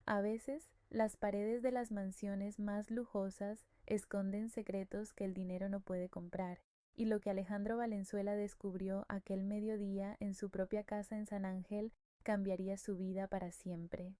A veces, las paredes de las mansiones más lujosas esconden secretos que el dinero no puede comprar, y lo que Alejandro Valenzuela descubrió aquel mediodía en su propia casa en San Ángel cambiaría su vida para siempre.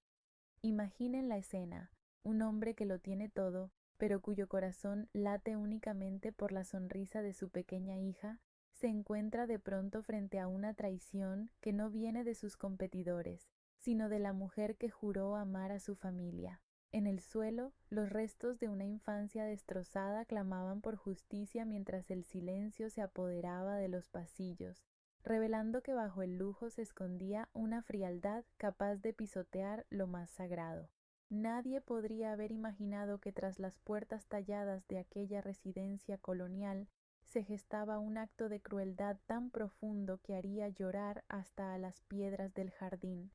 Imaginen la escena: un hombre que lo tiene todo, pero cuyo corazón late únicamente por la sonrisa de su pequeña hija, se encuentra de pronto frente a una traición que no viene de sus competidores, sino de la mujer que juró amar a su familia. En el suelo, los restos de una infancia destrozada clamaban por justicia mientras el silencio se apoderaba de los pasillos, revelando que bajo el lujo se escondía una frialdad capaz de pisotear lo más sagrado. Nadie podría haber imaginado que tras las puertas talladas de aquella residencia colonial se gestaba un acto de crueldad tan profundo que haría llorar hasta a las piedras del jardín.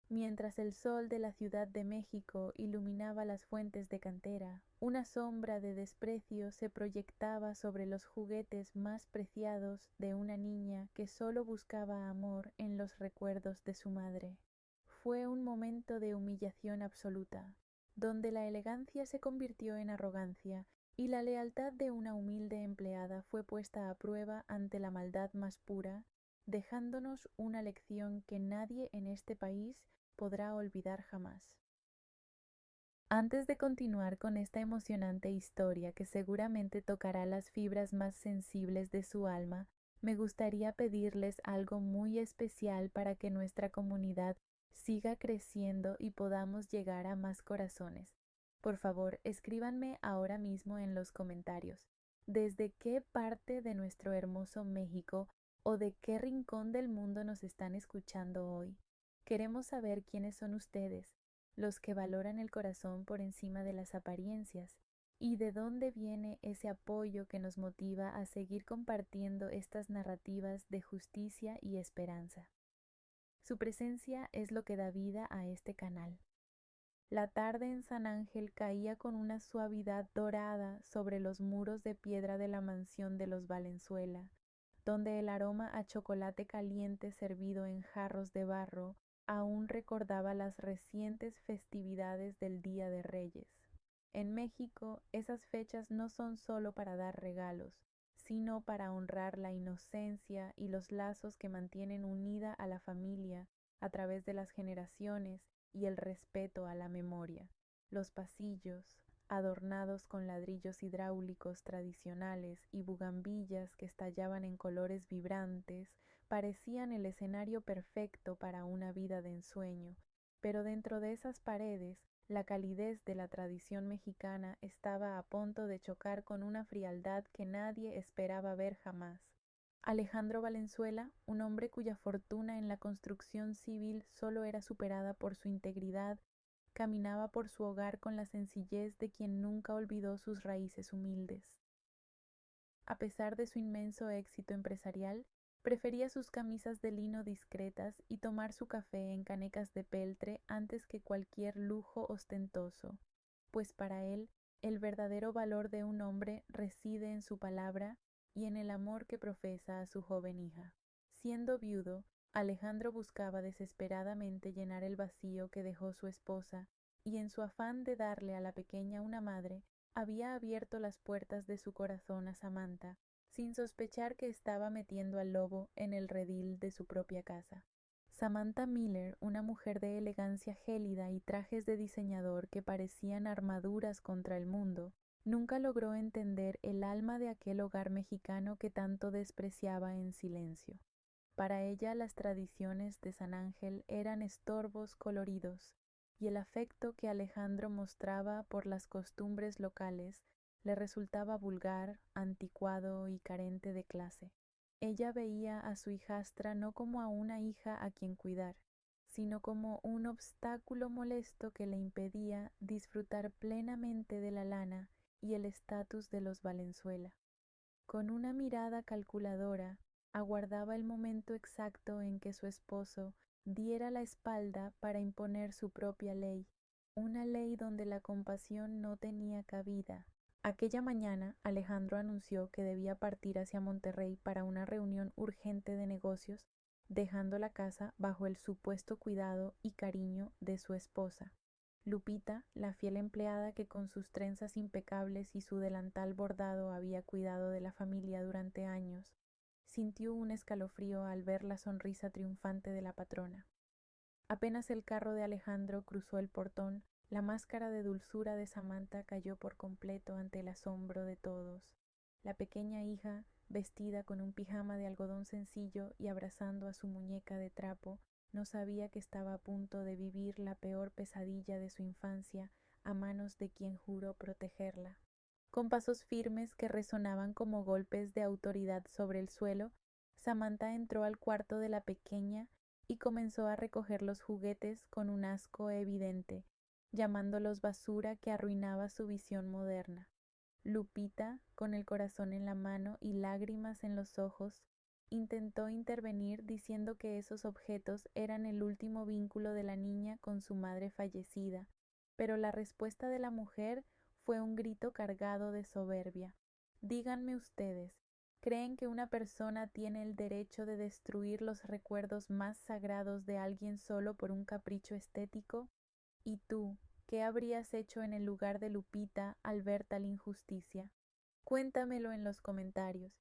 Mientras el sol de la Ciudad de México iluminaba las fuentes de cantera, una sombra de desprecio se proyectaba sobre los juguetes más preciados de una niña que solo buscaba amor en los recuerdos de su madre. Fue un momento de humillación absoluta, donde la elegancia se convirtió en arrogancia y la lealtad de una humilde empleada fue puesta a prueba ante la maldad más pura, dejándonos una lección que nadie en este país podrá olvidar jamás. Antes de continuar con esta emocionante historia que seguramente tocará las fibras más sensibles de su alma, me gustaría pedirles algo muy especial para que nuestra comunidad siga creciendo y podamos llegar a más corazones. Por favor, escríbanme ahora mismo en los comentarios desde qué parte de nuestro hermoso México o de qué rincón del mundo nos están escuchando hoy. Queremos saber quiénes son ustedes, los que valoran el corazón por encima de las apariencias, y de dónde viene ese apoyo que nos motiva a seguir compartiendo estas narrativas de justicia y esperanza. Su presencia es lo que da vida a este canal. La tarde en San Ángel caía con una suavidad dorada sobre los muros de piedra de la mansión de los Valenzuela, donde el aroma a chocolate caliente servido en jarros de barro aún recordaba las recientes festividades del Día de Reyes. En México, esas fechas no son solo para dar regalos, sino para honrar la inocencia y los lazos que mantienen unida a la familia a través de las generaciones y el respeto a la memoria. Los pasillos, adornados con ladrillos hidráulicos tradicionales y bugambillas que estallaban en colores vibrantes, parecían el escenario perfecto para una vida de ensueño, pero dentro de esas paredes, la calidez de la tradición mexicana estaba a punto de chocar con una frialdad que nadie esperaba ver jamás. Alejandro Valenzuela, un hombre cuya fortuna en la construcción civil solo era superada por su integridad, caminaba por su hogar con la sencillez de quien nunca olvidó sus raíces humildes. A pesar de su inmenso éxito empresarial, prefería sus camisas de lino discretas y tomar su café en canecas de peltre antes que cualquier lujo ostentoso, pues para él el verdadero valor de un hombre reside en su palabra y en el amor que profesa a su joven hija. Siendo viudo, Alejandro buscaba desesperadamente llenar el vacío que dejó su esposa, y en su afán de darle a la pequeña una madre, había abierto las puertas de su corazón a Samantha, sin sospechar que estaba metiendo al lobo en el redil de su propia casa. Samantha Miller, una mujer de elegancia gélida y trajes de diseñador que parecían armaduras contra el mundo, nunca logró entender el alma de aquel hogar mexicano que tanto despreciaba en silencio. Para ella las tradiciones de San Ángel eran estorbos coloridos, y el afecto que Alejandro mostraba por las costumbres locales le resultaba vulgar, anticuado y carente de clase. Ella veía a su hijastra no como a una hija a quien cuidar, sino como un obstáculo molesto que le impedía disfrutar plenamente de la lana y el estatus de los Valenzuela. Con una mirada calculadora, aguardaba el momento exacto en que su esposo diera la espalda para imponer su propia ley, una ley donde la compasión no tenía cabida. Aquella mañana Alejandro anunció que debía partir hacia Monterrey para una reunión urgente de negocios, dejando la casa bajo el supuesto cuidado y cariño de su esposa. Lupita, la fiel empleada que con sus trenzas impecables y su delantal bordado había cuidado de la familia durante años, sintió un escalofrío al ver la sonrisa triunfante de la patrona. Apenas el carro de Alejandro cruzó el portón, la máscara de dulzura de Samantha cayó por completo ante el asombro de todos. La pequeña hija, vestida con un pijama de algodón sencillo y abrazando a su muñeca de trapo, no sabía que estaba a punto de vivir la peor pesadilla de su infancia a manos de quien juró protegerla. Con pasos firmes que resonaban como golpes de autoridad sobre el suelo, Samantha entró al cuarto de la pequeña y comenzó a recoger los juguetes con un asco evidente, llamándolos basura que arruinaba su visión moderna. Lupita, con el corazón en la mano y lágrimas en los ojos, intentó intervenir diciendo que esos objetos eran el último vínculo de la niña con su madre fallecida, pero la respuesta de la mujer fue un grito cargado de soberbia. Díganme ustedes, ¿creen que una persona tiene el derecho de destruir los recuerdos más sagrados de alguien solo por un capricho estético? ¿Y tú, qué habrías hecho en el lugar de Lupita al ver tal injusticia? Cuéntamelo en los comentarios.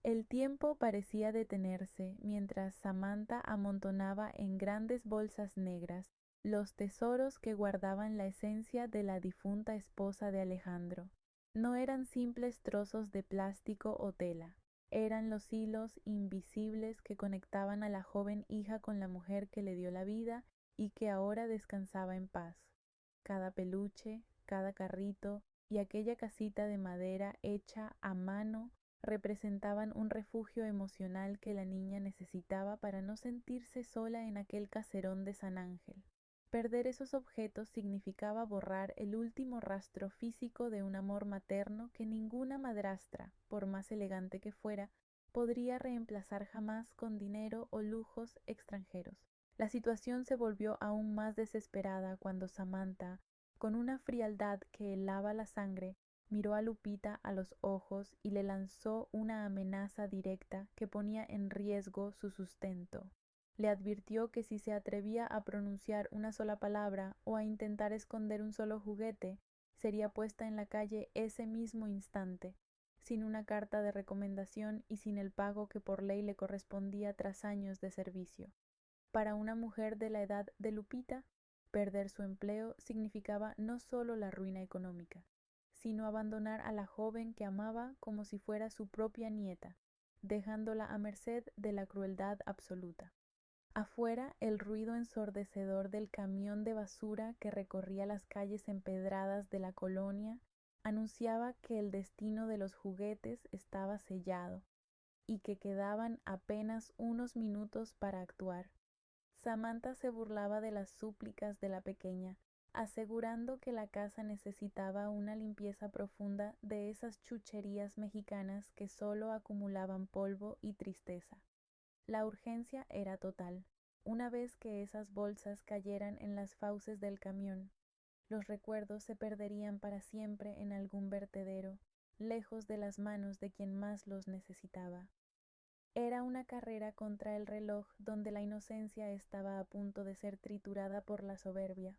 El tiempo parecía detenerse mientras Samantha amontonaba en grandes bolsas negras los tesoros que guardaban la esencia de la difunta esposa de Alejandro. No eran simples trozos de plástico o tela, eran los hilos invisibles que conectaban a la joven hija con la mujer que le dio la vida y que ahora descansaba en paz. Cada peluche, cada carrito y aquella casita de madera hecha a mano representaban un refugio emocional que la niña necesitaba para no sentirse sola en aquel caserón de San Ángel. Perder esos objetos significaba borrar el último rastro físico de un amor materno que ninguna madrastra, por más elegante que fuera, podría reemplazar jamás con dinero o lujos extranjeros. La situación se volvió aún más desesperada cuando Samantha, con una frialdad que helaba la sangre, miró a Lupita a los ojos y le lanzó una amenaza directa que ponía en riesgo su sustento. Le advirtió que si se atrevía a pronunciar una sola palabra o a intentar esconder un solo juguete, sería puesta en la calle ese mismo instante, sin una carta de recomendación y sin el pago que por ley le correspondía tras años de servicio. Para una mujer de la edad de Lupita, perder su empleo significaba no solo la ruina económica, sino abandonar a la joven que amaba como si fuera su propia nieta, dejándola a merced de la crueldad absoluta. Afuera, el ruido ensordecedor del camión de basura que recorría las calles empedradas de la colonia anunciaba que el destino de los juguetes estaba sellado y que quedaban apenas unos minutos para actuar. Samantha se burlaba de las súplicas de la pequeña, asegurando que la casa necesitaba una limpieza profunda de esas chucherías mexicanas que solo acumulaban polvo y tristeza. La urgencia era total. Una vez que esas bolsas cayeran en las fauces del camión, los recuerdos se perderían para siempre en algún vertedero, lejos de las manos de quien más los necesitaba. Era una carrera contra el reloj donde la inocencia estaba a punto de ser triturada por la soberbia.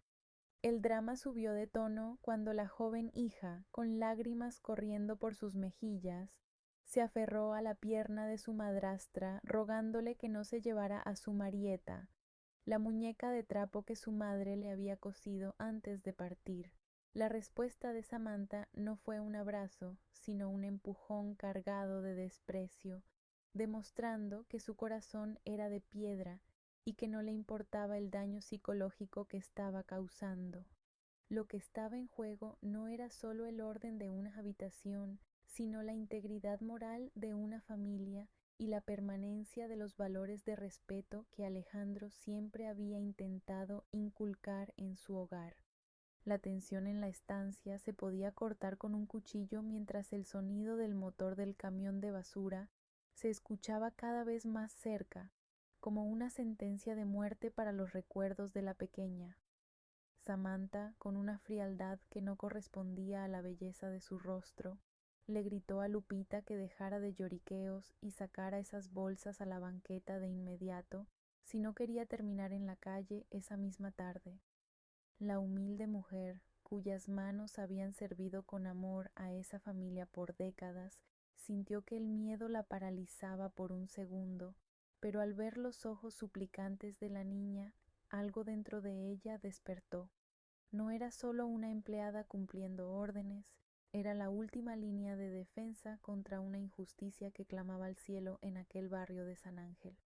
El drama subió de tono cuando la joven hija, con lágrimas corriendo por sus mejillas, se aferró a la pierna de su madrastra, rogándole que no se llevara a su Marieta, la muñeca de trapo que su madre le había cosido antes de partir. La respuesta de Samantha no fue un abrazo, sino un empujón cargado de desprecio, demostrando que su corazón era de piedra y que no le importaba el daño psicológico que estaba causando. Lo que estaba en juego no era solo el orden de una habitación, sino la integridad moral de una familia y la permanencia de los valores de respeto que Alejandro siempre había intentado inculcar en su hogar. La tensión en la estancia se podía cortar con un cuchillo mientras el sonido del motor del camión de basura se escuchaba cada vez más cerca, como una sentencia de muerte para los recuerdos de la pequeña. Samantha, con una frialdad que no correspondía a la belleza de su rostro, le gritó a Lupita que dejara de lloriqueos y sacara esas bolsas a la banqueta de inmediato si no quería terminar en la calle esa misma tarde. La humilde mujer, cuyas manos habían servido con amor a esa familia por décadas, sintió que el miedo la paralizaba por un segundo, pero al ver los ojos suplicantes de la niña, algo dentro de ella despertó. No era solo una empleada cumpliendo órdenes, era la última línea de defensa contra una injusticia que clamaba al cielo en aquel barrio de San Ángel.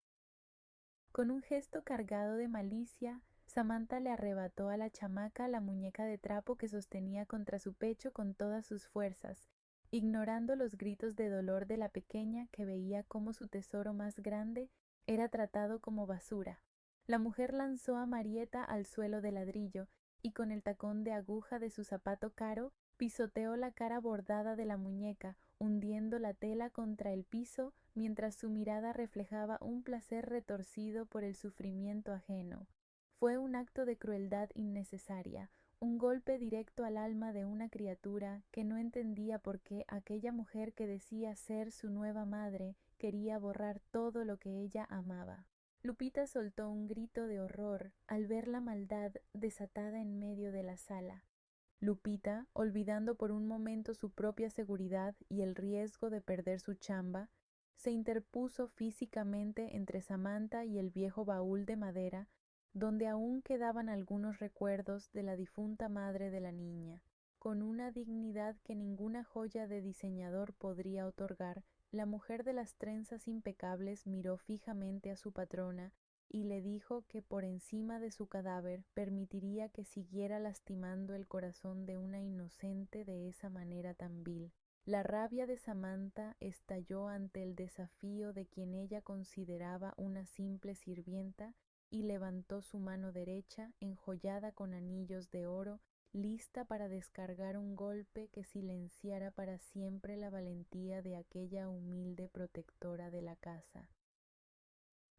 Con un gesto cargado de malicia, Samantha le arrebató a la chamaca la muñeca de trapo que sostenía contra su pecho con todas sus fuerzas, ignorando los gritos de dolor de la pequeña que veía cómo su tesoro más grande era tratado como basura. La mujer lanzó a Marieta al suelo de ladrillo y con el tacón de aguja de su zapato caro pisoteó la cara bordada de la muñeca, hundiendo la tela contra el piso mientras su mirada reflejaba un placer retorcido por el sufrimiento ajeno. Fue un acto de crueldad innecesaria, un golpe directo al alma de una criatura que no entendía por qué aquella mujer que decía ser su nueva madre quería borrar todo lo que ella amaba. Lupita soltó un grito de horror al ver la maldad desatada en medio de la sala. Lupita, olvidando por un momento su propia seguridad y el riesgo de perder su chamba, se interpuso físicamente entre Samantha y el viejo baúl de madera donde aún quedaban algunos recuerdos de la difunta madre de la niña. Con una dignidad que ninguna joya de diseñador podría otorgar, la mujer de las trenzas impecables miró fijamente a su patrona y le dijo que por encima de su cadáver permitiría que siguiera lastimando el corazón de una inocente de esa manera tan vil. La rabia de Samantha estalló ante el desafío de quien ella consideraba una simple sirvienta y levantó su mano derecha, enjollada con anillos de oro, lista para descargar un golpe que silenciara para siempre la valentía de aquella humilde protectora de la casa.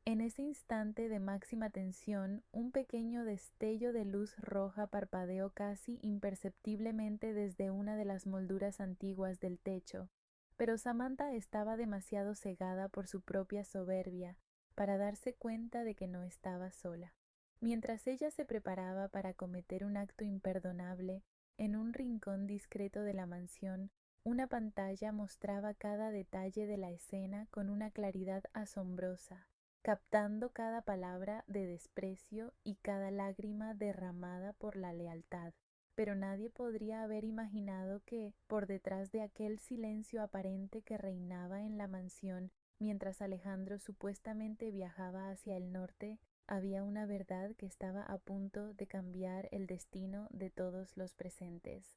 En ese instante de máxima tensión, un pequeño destello de luz roja parpadeó casi imperceptiblemente desde una de las molduras antiguas del techo, pero Samantha estaba demasiado cegada por su propia soberbia para darse cuenta de que no estaba sola. Mientras ella se preparaba para cometer un acto imperdonable, en un rincón discreto de la mansión, una pantalla mostraba cada detalle de la escena con una claridad asombrosa, captando cada palabra de desprecio y cada lágrima derramada por la lealtad. Pero nadie podría haber imaginado que, por detrás de aquel silencio aparente que reinaba en la mansión mientras Alejandro supuestamente viajaba hacia el norte, había una verdad que estaba a punto de cambiar el destino de todos los presentes.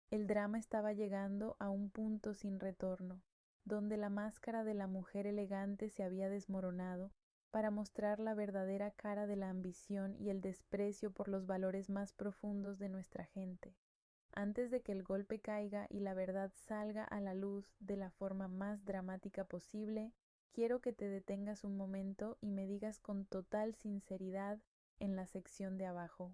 El drama estaba llegando a un punto sin retorno, donde la máscara de la mujer elegante se había desmoronado para mostrar la verdadera cara de la ambición y el desprecio por los valores más profundos de nuestra gente. Antes de que el golpe caiga y la verdad salga a la luz de la forma más dramática posible, quiero que te detengas un momento y me digas con total sinceridad en la sección de abajo.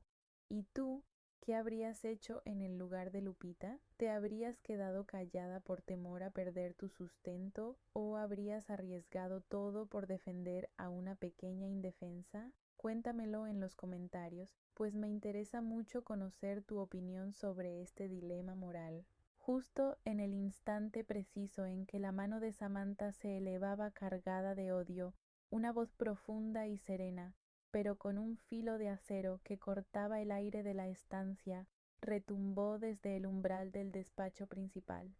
¿Y tú qué habrías hecho en el lugar de Lupita? ¿Te habrías quedado callada por temor a perder tu sustento o habrías arriesgado todo por defender a una pequeña indefensa? Cuéntamelo en los comentarios, pues me interesa mucho conocer tu opinión sobre este dilema moral. Justo en el instante preciso en que la mano de Samantha se elevaba cargada de odio, una voz profunda y serena, pero con un filo de acero que cortaba el aire de la estancia, retumbó desde el umbral del despacho principal.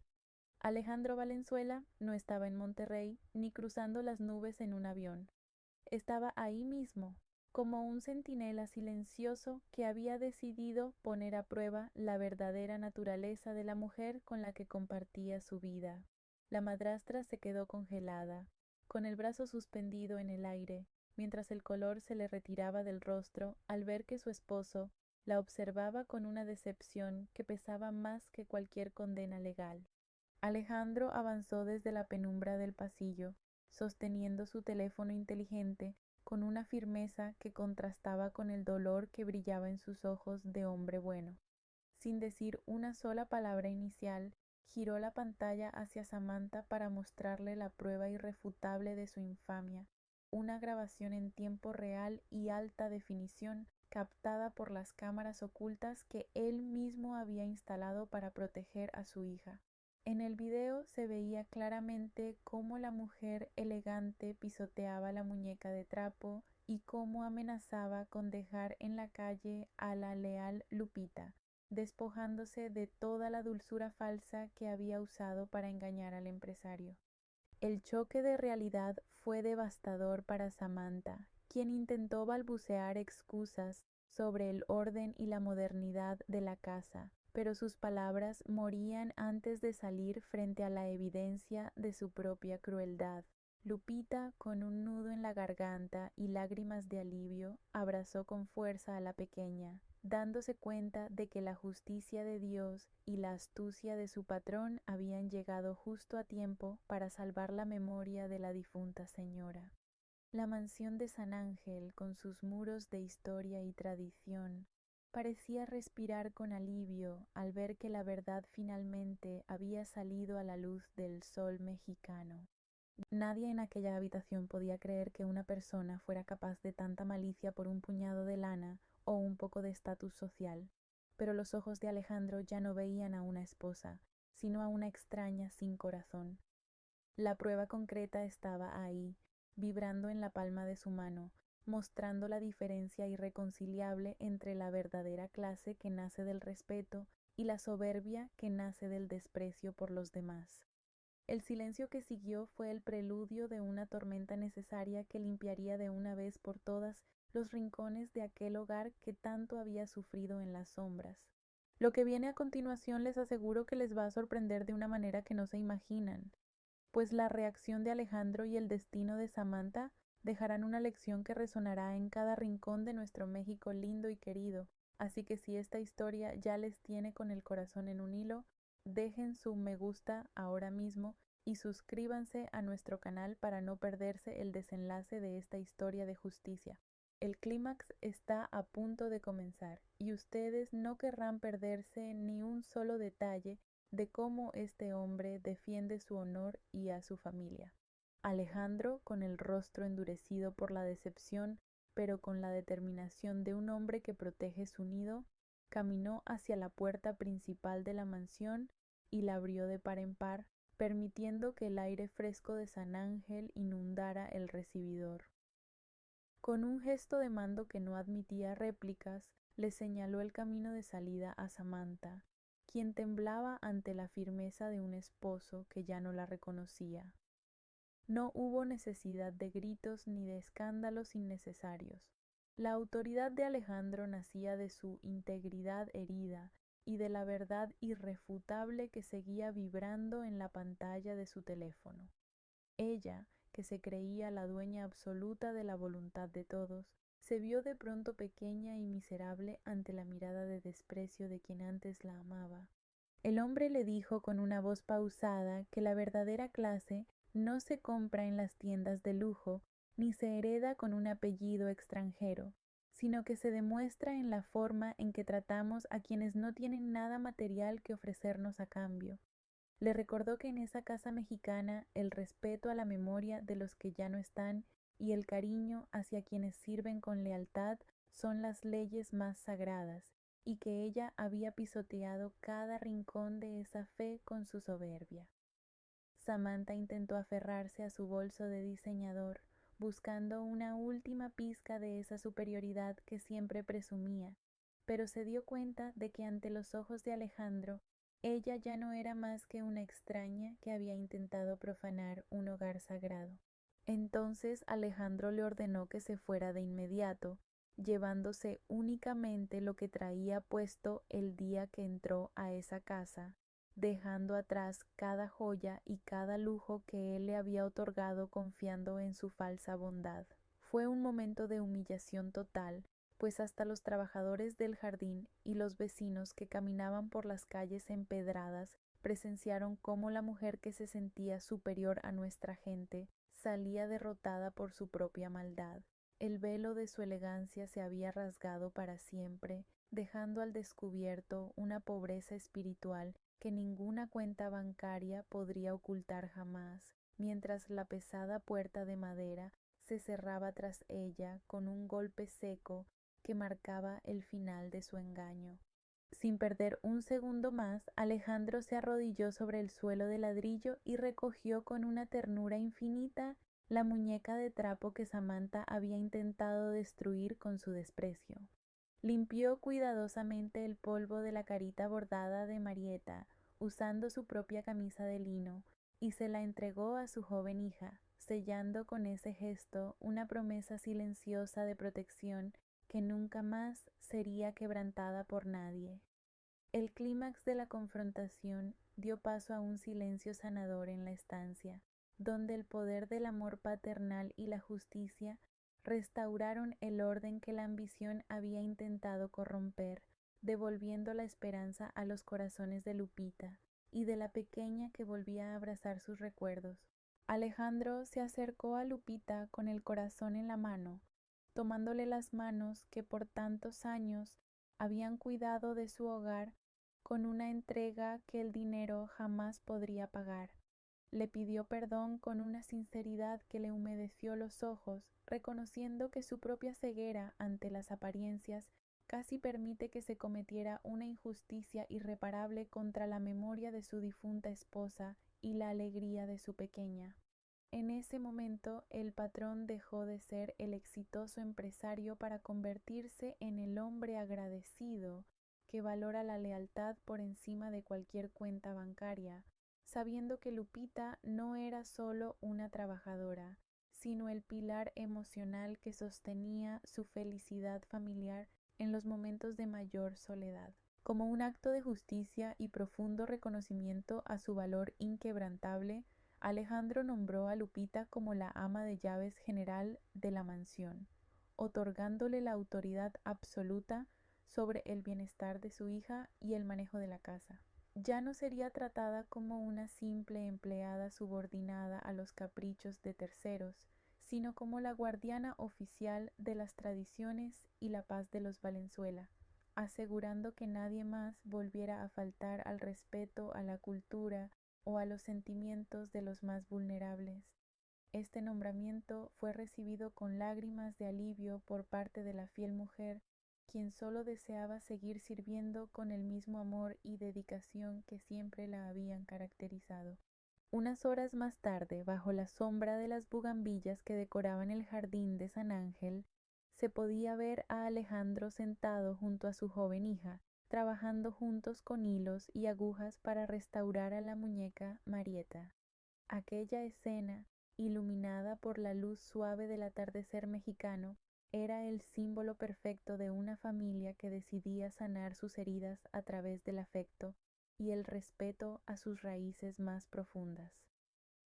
Alejandro Valenzuela no estaba en Monterrey ni cruzando las nubes en un avión. Estaba ahí mismo, como un centinela silencioso que había decidido poner a prueba la verdadera naturaleza de la mujer con la que compartía su vida. La madrastra se quedó congelada, con el brazo suspendido en el aire, mientras el color se le retiraba del rostro al ver que su esposo la observaba con una decepción que pesaba más que cualquier condena legal. Alejandro avanzó desde la penumbra del pasillo, sosteniendo su teléfono inteligente con una firmeza que contrastaba con el dolor que brillaba en sus ojos de hombre bueno. Sin decir una sola palabra inicial, giró la pantalla hacia Samantha para mostrarle la prueba irrefutable de su infamia, una grabación en tiempo real y alta definición captada por las cámaras ocultas que él mismo había instalado para proteger a su hija. En el video se veía claramente cómo la mujer elegante pisoteaba la muñeca de trapo y cómo amenazaba con dejar en la calle a la leal Lupita, despojándose de toda la dulzura falsa que había usado para engañar al empresario. El choque de realidad fue devastador para Samantha, quien intentó balbucear excusas sobre el orden y la modernidad de la casa, pero sus palabras morían antes de salir frente a la evidencia de su propia crueldad. Lupita, con un nudo en la garganta y lágrimas de alivio, abrazó con fuerza a la pequeña, dándose cuenta de que la justicia de Dios y la astucia de su patrón habían llegado justo a tiempo para salvar la memoria de la difunta señora. La mansión de San Ángel, con sus muros de historia y tradición, parecía respirar con alivio al ver que la verdad finalmente había salido a la luz del sol mexicano. Nadie en aquella habitación podía creer que una persona fuera capaz de tanta malicia por un puñado de lana o un poco de estatus social, pero los ojos de Alejandro ya no veían a una esposa, sino a una extraña sin corazón. La prueba concreta estaba ahí, vibrando en la palma de su mano, mostrando la diferencia irreconciliable entre la verdadera clase que nace del respeto y la soberbia que nace del desprecio por los demás. El silencio que siguió fue el preludio de una tormenta necesaria que limpiaría de una vez por todas los rincones de aquel hogar que tanto había sufrido en las sombras. Lo que viene a continuación les aseguro que les va a sorprender de una manera que no se imaginan, pues la reacción de Alejandro y el destino de Samantha dejarán una lección que resonará en cada rincón de nuestro México lindo y querido. Así que si esta historia ya les tiene con el corazón en un hilo, dejen su me gusta ahora mismo y suscríbanse a nuestro canal para no perderse el desenlace de esta historia de justicia. El clímax está a punto de comenzar y ustedes no querrán perderse ni un solo detalle de cómo este hombre defiende su honor y a su familia. Alejandro, con el rostro endurecido por la decepción, pero con la determinación de un hombre que protege su nido, caminó hacia la puerta principal de la mansión y la abrió de par en par, permitiendo que el aire fresco de San Ángel inundara el recibidor. Con un gesto de mando que no admitía réplicas, le señaló el camino de salida a Samantha, quien temblaba ante la firmeza de un esposo que ya no la reconocía. No hubo necesidad de gritos ni de escándalos innecesarios. La autoridad de Alejandro nacía de su integridad herida y de la verdad irrefutable que seguía vibrando en la pantalla de su teléfono. Ella, que se creía la dueña absoluta de la voluntad de todos, se vio de pronto pequeña y miserable ante la mirada de desprecio de quien antes la amaba. El hombre le dijo con una voz pausada que la verdadera clase no se compra en las tiendas de lujo ni se hereda con un apellido extranjero, sino que se demuestra en la forma en que tratamos a quienes no tienen nada material que ofrecernos a cambio. Le recordó que en esa casa mexicana el respeto a la memoria de los que ya no están y el cariño hacia quienes sirven con lealtad son las leyes más sagradas, y que ella había pisoteado cada rincón de esa fe con su soberbia. Samantha intentó aferrarse a su bolso de diseñador, buscando una última pizca de esa superioridad que siempre presumía, pero se dio cuenta de que ante los ojos de Alejandro ella ya no era más que una extraña que había intentado profanar un hogar sagrado. Entonces Alejandro le ordenó que se fuera de inmediato, llevándose únicamente lo que traía puesto el día que entró a esa casa, dejando atrás cada joya y cada lujo que él le había otorgado confiando en su falsa bondad. Fue un momento de humillación total, pues hasta los trabajadores del jardín y los vecinos que caminaban por las calles empedradas presenciaron cómo la mujer que se sentía superior a nuestra gente salía derrotada por su propia maldad. El velo de su elegancia se había rasgado para siempre, dejando al descubierto una pobreza espiritual que ninguna cuenta bancaria podría ocultar jamás, mientras la pesada puerta de madera se cerraba tras ella con un golpe seco que marcaba el final de su engaño. Sin perder un segundo más, Alejandro se arrodilló sobre el suelo de ladrillo y recogió con una ternura infinita la muñeca de trapo que Samantha había intentado destruir con su desprecio. Limpió cuidadosamente el polvo de la carita bordada de Marieta, usando su propia camisa de lino, y se la entregó a su joven hija, sellando con ese gesto una promesa silenciosa de protección que nunca más sería quebrantada por nadie. El clímax de la confrontación dio paso a un silencio sanador en la estancia, donde el poder del amor paternal y la justicia restauraron el orden que la ambición había intentado corromper, devolviendo la esperanza a los corazones de Lupita y de la pequeña que volvía a abrazar sus recuerdos. Alejandro se acercó a Lupita con el corazón en la mano, tomándole las manos que por tantos años habían cuidado de su hogar con una entrega que el dinero jamás podría pagar. Le pidió perdón con una sinceridad que le humedeció los ojos, reconociendo que su propia ceguera ante las apariencias casi permite que se cometiera una injusticia irreparable contra la memoria de su difunta esposa y la alegría de su pequeña. En ese momento el patrón dejó de ser el exitoso empresario para convertirse en el hombre agradecido que valora la lealtad por encima de cualquier cuenta bancaria, sabiendo que Lupita no era solo una trabajadora, sino el pilar emocional que sostenía su felicidad familiar en los momentos de mayor soledad. Como un acto de justicia y profundo reconocimiento a su valor inquebrantable, Alejandro nombró a Lupita como la ama de llaves general de la mansión, otorgándole la autoridad absoluta sobre el bienestar de su hija y el manejo de la casa. Ya no sería tratada como una simple empleada subordinada a los caprichos de terceros, sino como la guardiana oficial de las tradiciones y la paz de los Valenzuela, asegurando que nadie más volviera a faltar al respeto a la cultura o a los sentimientos de los más vulnerables. Este nombramiento fue recibido con lágrimas de alivio por parte de la fiel mujer, quien solo deseaba seguir sirviendo con el mismo amor y dedicación que siempre la habían caracterizado. Unas horas más tarde, bajo la sombra de las bugambillas que decoraban el jardín de San Ángel, se podía ver a Alejandro sentado junto a su joven hija, trabajando juntos con hilos y agujas para restaurar a la muñeca Marieta. Aquella escena, iluminada por la luz suave del atardecer mexicano, era el símbolo perfecto de una familia que decidía sanar sus heridas a través del afecto y el respeto a sus raíces más profundas.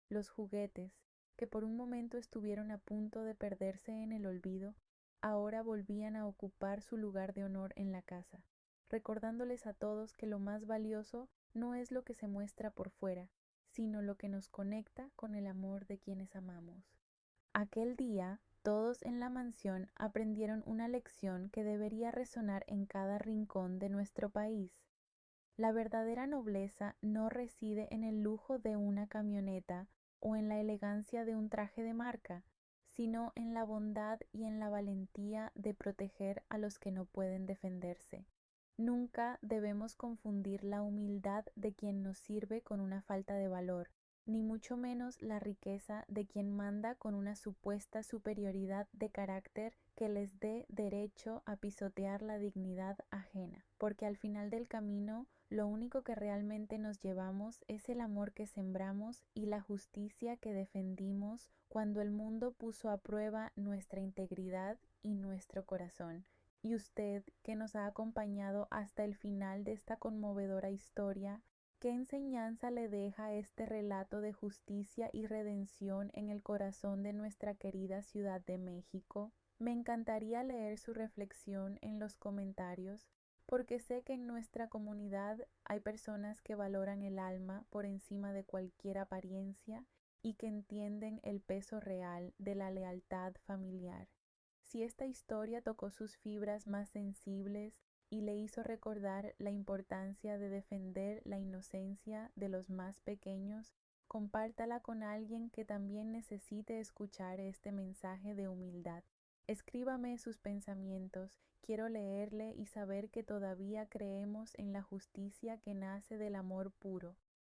Los juguetes, que por un momento estuvieron a punto de perderse en el olvido, ahora volvían a ocupar su lugar de honor en la casa, recordándoles a todos que lo más valioso no es lo que se muestra por fuera, sino lo que nos conecta con el amor de quienes amamos. Aquel día, todos en la mansión aprendieron una lección que debería resonar en cada rincón de nuestro país. La verdadera nobleza no reside en el lujo de una camioneta o en la elegancia de un traje de marca, sino en la bondad y en la valentía de proteger a los que no pueden defenderse. Nunca debemos confundir la humildad de quien nos sirve con una falta de valor, ni mucho menos la riqueza de quien manda con una supuesta superioridad de carácter que les dé derecho a pisotear la dignidad ajena, porque al final del camino lo único que realmente nos llevamos es el amor que sembramos y la justicia que defendimos cuando el mundo puso a prueba nuestra integridad y nuestro corazón. Y usted, que nos ha acompañado hasta el final de esta conmovedora historia, ¿qué enseñanza le deja este relato de justicia y redención en el corazón de nuestra querida Ciudad de México? Me encantaría leer su reflexión en los comentarios, porque sé que en nuestra comunidad hay personas que valoran el alma por encima de cualquier apariencia y que entienden el peso real de la lealtad familiar. Si esta historia tocó sus fibras más sensibles y le hizo recordar la importancia de defender la inocencia de los más pequeños, compártala con alguien que también necesite escuchar este mensaje de humildad. Escríbame sus pensamientos, quiero leerle y saber que todavía creemos en la justicia que nace del amor puro.